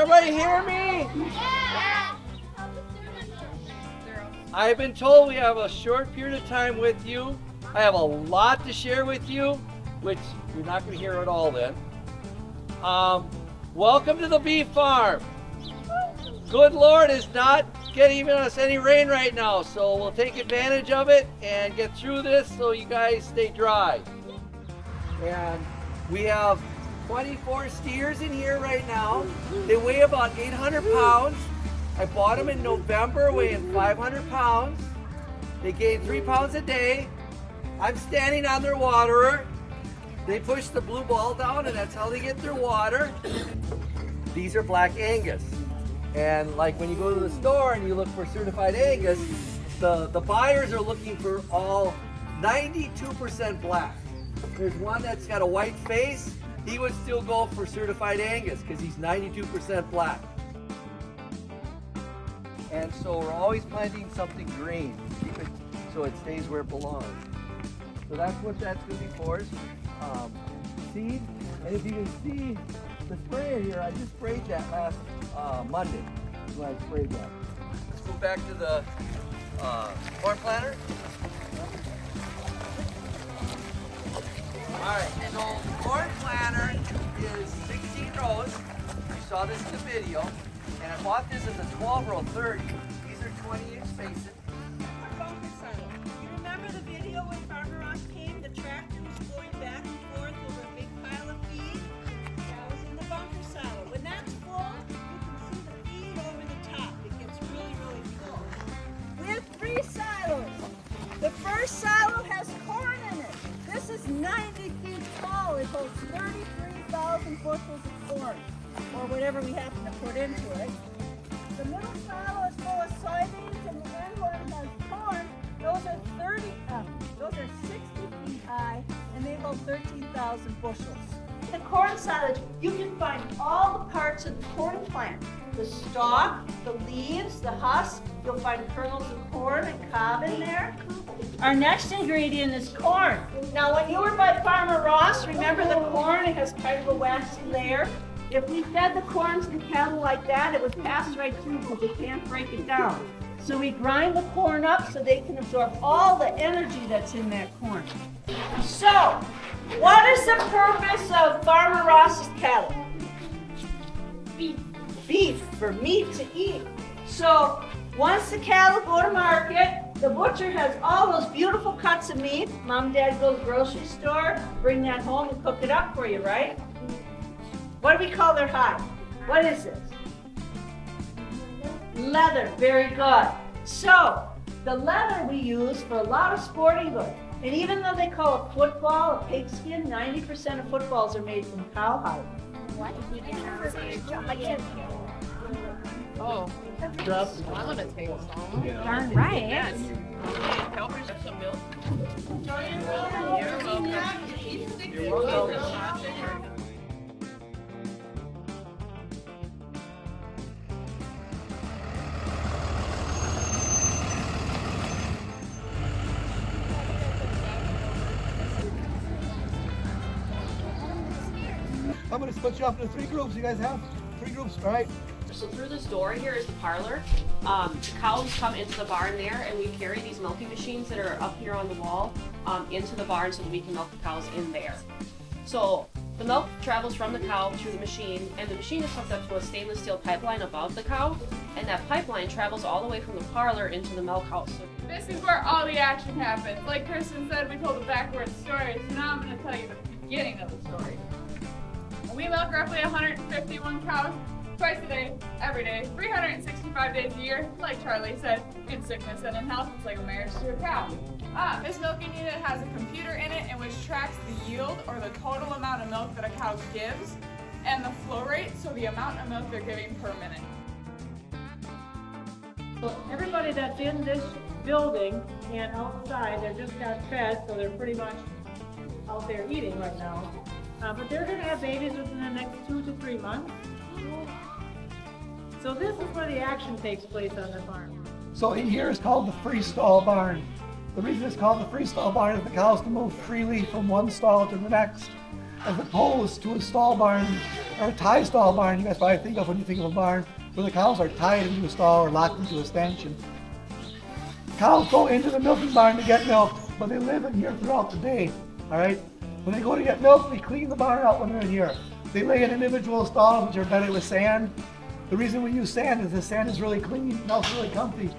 everybody hear me? I've been told we have a short period of time with you. I have a lot to share with you, which you're not going to hear at all then. Welcome to the beef farm. Good Lord is not getting us any rain right now, so we'll take advantage of it and get through this so you guys stay dry. And we have 24 steers in here right now. They weigh about 800 pounds. I bought them in November weighing 500 pounds. They gain 3 pounds a day. I'm standing on their waterer. They push the blue ball down and that's how they get their water. These are Black Angus. And like when you go to the store and you look for certified Angus, the buyers are looking for all 92% black. There's one that's got a white face. He would still go for certified Angus because he's 92% black. And so we're always planting something green, keep it so it stays where it belongs. So that's what that's going to be for, is seed. And if you can see the sprayer here, I just sprayed that last Monday when I sprayed that. Let's go back to the corn planter. Alright, so the corn planter is 16 rows. You saw this in the video. And I bought this as a 12-row 30. These are 20-inch spacing. You remember the video when Farmer Ross came? The tractor was going back and forth over a big pile of feed. That was in the bunker silo. When that's full, you can see the feed over the top. It gets really, really full. We have 3 silos. The first silo has corn in it. This is 90 feet tall. It holds 33,000 bushels of corn, or whatever we happen to put into it. The middle silo is full of soybeans, and the end one has corn. Those are 60 feet high, and they hold 13,000 bushels. The corn silage, you can find all the parts of the corn plant. The stalk, the leaves, the husk. You'll find kernels of corn and cob in there. Our next ingredient is corn. Now, when you were by Farmer Ross, remember the corn? It has kind of a waxy layer. If we fed the corn to the cattle like that, it would pass right through because we can't break it down. So we grind the corn up so they can absorb all the energy that's in that corn. So, what is the purpose of Farmer Ross's cattle? Beef. Beef, for meat to eat. So, once the cattle go to market, the butcher has all those beautiful cuts of meat. Mom and Dad go to the grocery store, bring that home and cook it up for you, right? What do we call their hide? What is this? Leather, very good. So, the leather we use for a lot of sporting goods. And even though they call a football a pigskin, 90% of footballs are made from cowhide. What? Oh. Just. I'm gonna take some. Yeah. Darn right. Yes. Help her have some milk. You're welcome. I'm going to split you up into 3 groups. You guys have 3 groups, all right? So through this door here is the parlor. The cows come into the barn there, and we carry these milking machines that are up here on the wall into the barn so that we can milk the cows in there. So the milk travels from the cow through the machine, and the machine is hooked up to a stainless steel pipeline above the cow, and that pipeline travels all the way from the parlor into the milk house. This is where all the action happens. Like Kristen said, we told the backwards story, so now I'm going to tell you the beginning of the story. We milk roughly 151 cows twice a day, every day, 365 days a year. Like Charlie said, in sickness and in health, it's like a marriage to a cow. This milking unit has a computer in it in which tracks the yield, or the total amount of milk that a cow gives, and the flow rate, so the amount of milk they're giving per minute. So everybody that's in this building and outside, they just got fed, so they're pretty much out there eating right now. But they're going to have babies within the next 2 to 3 months. So this is where the action takes place on the farm. So in here is called the Freestall Barn. The reason it's called the Freestall Barn is the cows can move freely from one stall to the next. as opposed to a stall barn or a tie stall barn you guys probably think of when you think of a barn where the cows are tied into a stall or locked into a stanchion. Cows go into the milking barn to get milk, but they live in here throughout the day, all right? When they go to get milk, they clean the barn out when they're in here. They lay in individual stalls which are bedded with sand. The reason we use sand is the sand is really clean and also really comfy.